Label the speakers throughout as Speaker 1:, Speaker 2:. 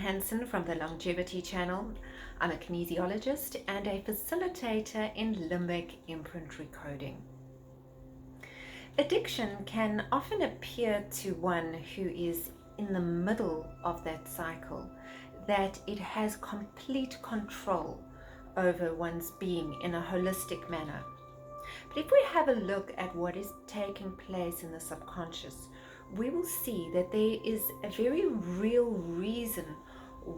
Speaker 1: Hansen from the Longevity channel. I'm a kinesiologist and a facilitator in Limbic Imprint Recoding. Addiction can often appear to one who is in the middle of that cycle, that it has complete control over one's being in a holistic manner. But if we have a look at what is taking place in the subconscious, we will see that there is a very real reason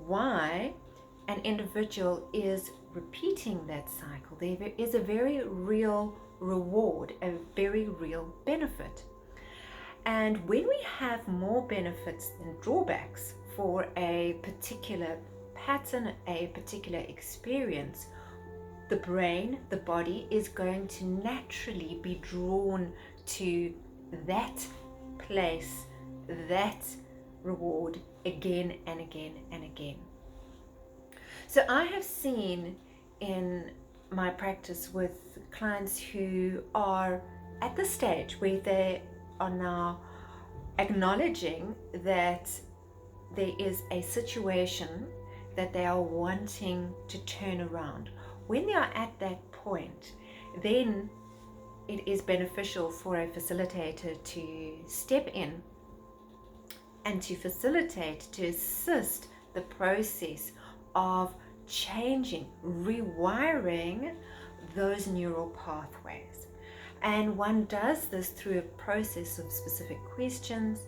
Speaker 1: why an individual is repeating that cycle. There is a very real reward, a very real benefit. And when we have more benefits than drawbacks for a particular pattern, a particular experience, the brain, the body is going to naturally be drawn to that place, that reward again and again and again. So I have seen in my practice with clients who are at the stage where they are now acknowledging that there is a situation that they are wanting to turn around. When they are at that point, then it is beneficial for a facilitator to step in and to facilitate, to assist the process of changing, rewiring those neural pathways. And one does this through a process of specific questions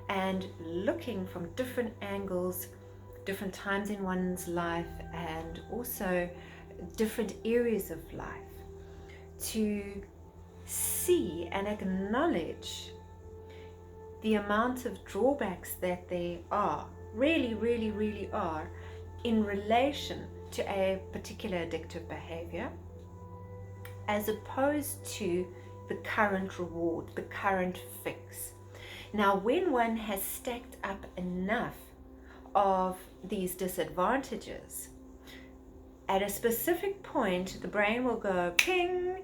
Speaker 1: and looking from different angles, different times in one's life, and also different areas of life, to see and acknowledge the amount of drawbacks that there are, really are, in relation to a particular addictive behavior, as opposed to the current reward, the current fix. Now, when one has stacked up enough of these disadvantages, at a specific point, the brain will go ping,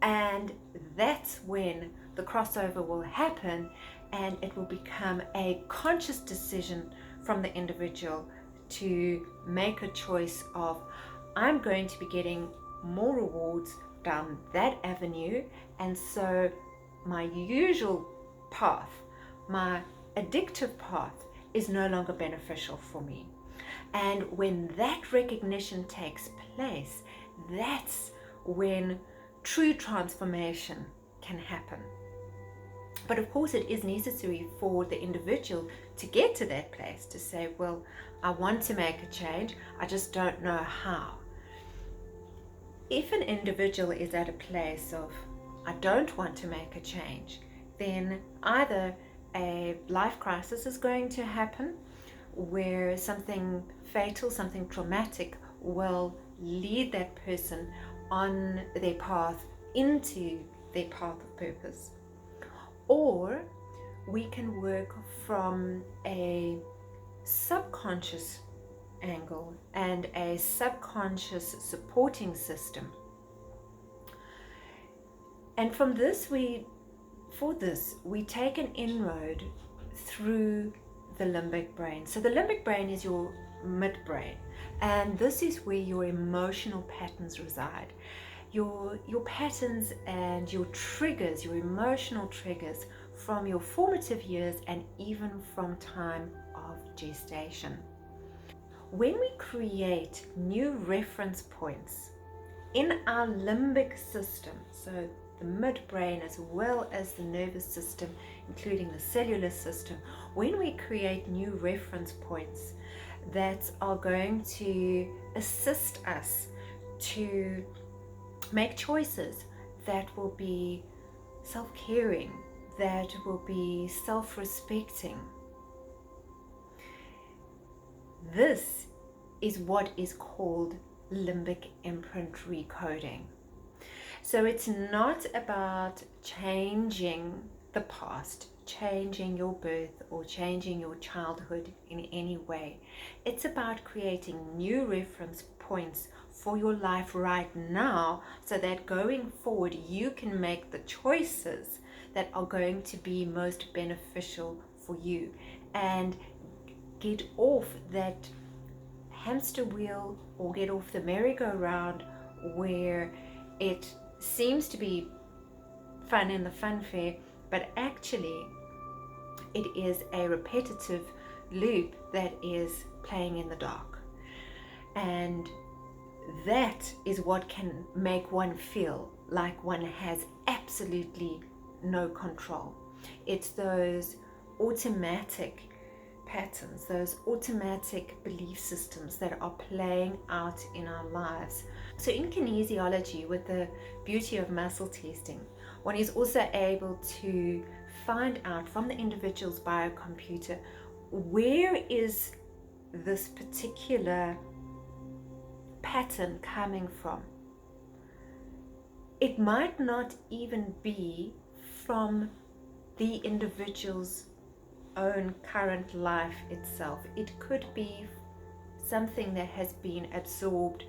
Speaker 1: and that's when the crossover will happen, and it will become a conscious decision from the individual to make a choice of, I'm going to be getting more rewards down that avenue, and so my usual path, my addictive path, is no longer beneficial for me. And when that recognition takes place, that's when true transformation can happen. But of course, it is necessary for the individual to get to that place, to say, well, I want to make a change, I just don't know how. If an individual is at a place of, I don't want to make a change, then either a life crisis is going to happen, where something fatal, something traumatic will lead that person on their path into their path of purpose. Or we can work from a subconscious angle and a subconscious supporting system. And from this, we take an inroad through the limbic brain. So the limbic brain is your midbrain, and this is where your emotional patterns reside. Your patterns and your triggers, your emotional triggers from your formative years and even from time of gestation. When we create new reference points in our limbic system, so the midbrain as well as the nervous system, including the cellular system, when we create new reference points that are going to assist us to make choices that will be self-caring, that will be self-respecting, this is what is called limbic imprint recoding. So it's not about changing the past, changing your birth or changing your childhood in any way. It's about creating new reference points for your life right now, so that going forward you can make the choices that are going to be most beneficial for you and get off that hamster wheel or get off the merry-go-round where it seems to be fun in the fun fair, but actually it is a repetitive loop that is playing in the dark. And that is what can make one feel like one has absolutely no control. It's those automatic patterns, those automatic belief systems that are playing out in our lives. So in kinesiology, with the beauty of muscle testing, one is also able to find out from the individual's biocomputer, where is this particular pattern coming from. It might not even be from the individual's own current life itself. It could be something that has been absorbed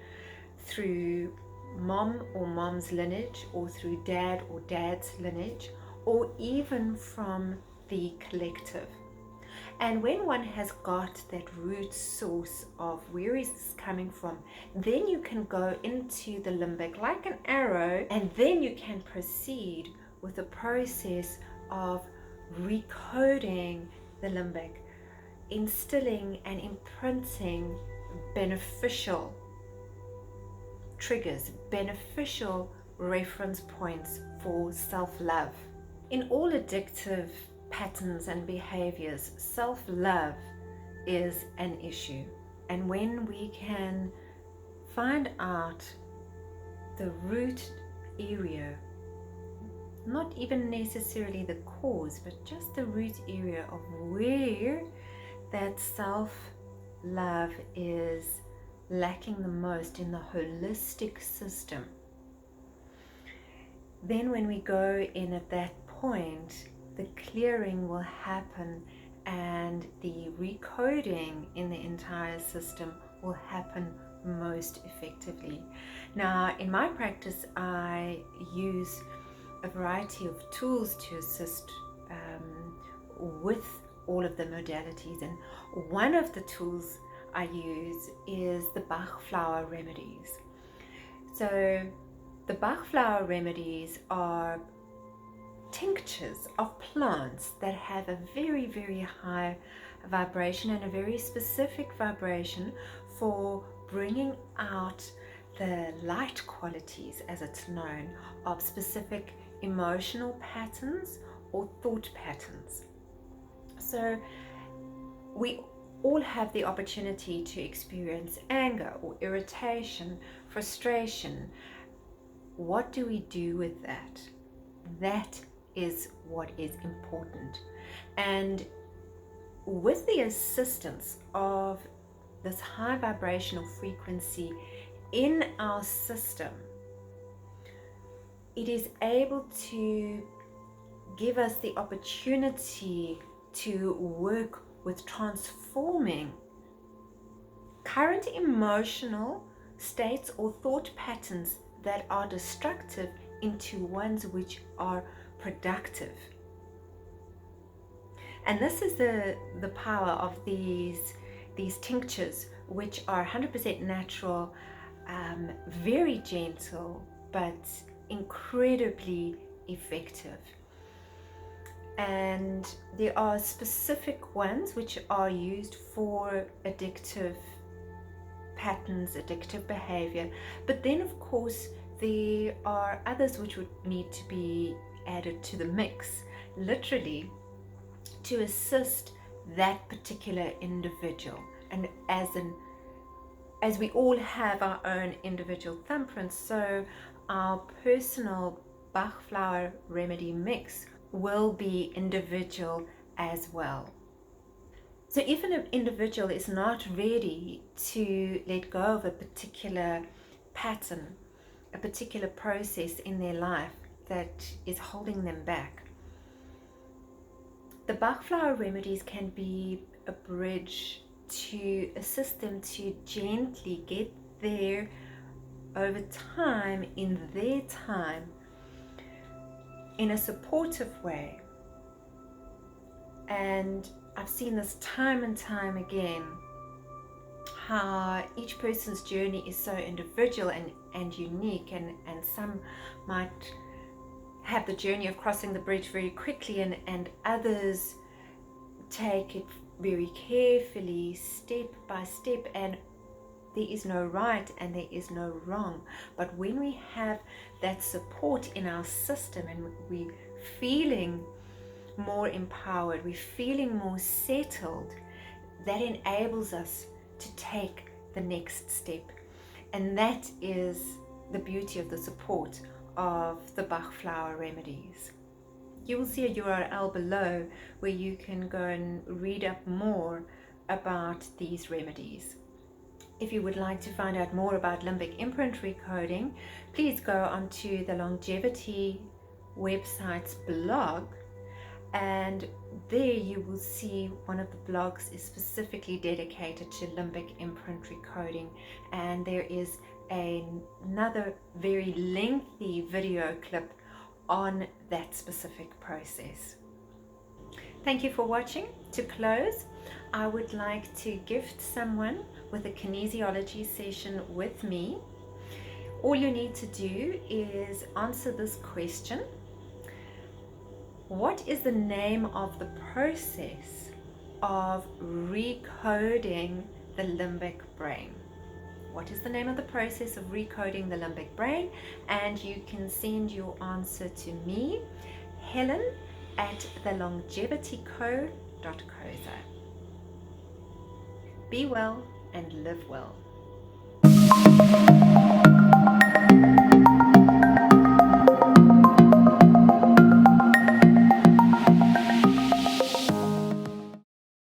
Speaker 1: through mom or mom's lineage, or through dad or dad's lineage, or even from the collective. And when one has got that root source of where is this coming from, then you can go into the limbic like an arrow, and then you can proceed with the process of recoding the limbic, instilling and imprinting beneficial triggers, beneficial reference points for self-love. In all addictive patterns and behaviors, self-love is an issue. And when we can find out the root area, not even necessarily the cause, but just the root area of where that self-love is lacking the most in the holistic system, then when we go in at that point, the clearing will happen and the recoding in the entire system will happen most effectively. Now, in my practice, I use a variety of tools to assist with all of the modalities, and one of the tools I use is the Bach flower remedies. So the Bach flower remedies are tinctures of plants that have a very, very high vibration and a very specific vibration for bringing out the light qualities, as it's known, of specific emotional patterns or thought patterns. So we all have the opportunity to experience anger or irritation, frustration. What do we do with that? That is what is important. And with the assistance of this high vibrational frequency in our system, it is able to give us the opportunity to work with transforming current emotional states or thought patterns that are destructive into ones which are productive. And this is the power of these tinctures, which are 100% natural, very gentle, but incredibly effective. And there are specific ones which are used for addictive patterns, addictive behavior. But then, of course, there are others which would need to be added to the mix, literally, to assist that particular individual. And as we all have our own individual thumbprints, so our personal Bach flower remedy mix will be individual as well. So if an individual is not ready to let go of a particular pattern, a particular process in their life that is holding them back, the Bach flower remedies can be a bridge to assist them to gently get there over time, in their time, in a supportive way. And I've seen this time and time again, how each person's journey is so individual and unique, and some might have the journey of crossing the bridge very quickly, and others take it very carefully, step by step, and there is no right and there is no wrong. But when we have that support in our system and we're feeling more empowered, we're feeling more settled, that enables us to take the next step. And that is the beauty of the support of the Bach flower remedies. You will see a URL below where you can go and read up more about these remedies. If you would like to find out more about limbic imprint recoding, please go onto the Longevity website's blog, and there you will see one of the blogs is specifically dedicated to limbic imprint recoding, and there is another very lengthy video clip on that specific process. Thank you for watching. To close, I would like to gift someone with a kinesiology session with me. All you need to do is answer this question: what is the name of the process of recoding the limbic brain? What is the name of the process of recoding the limbic brain? And you can send your answer to me, Helen, at thelongevityco.co. Be well and live well.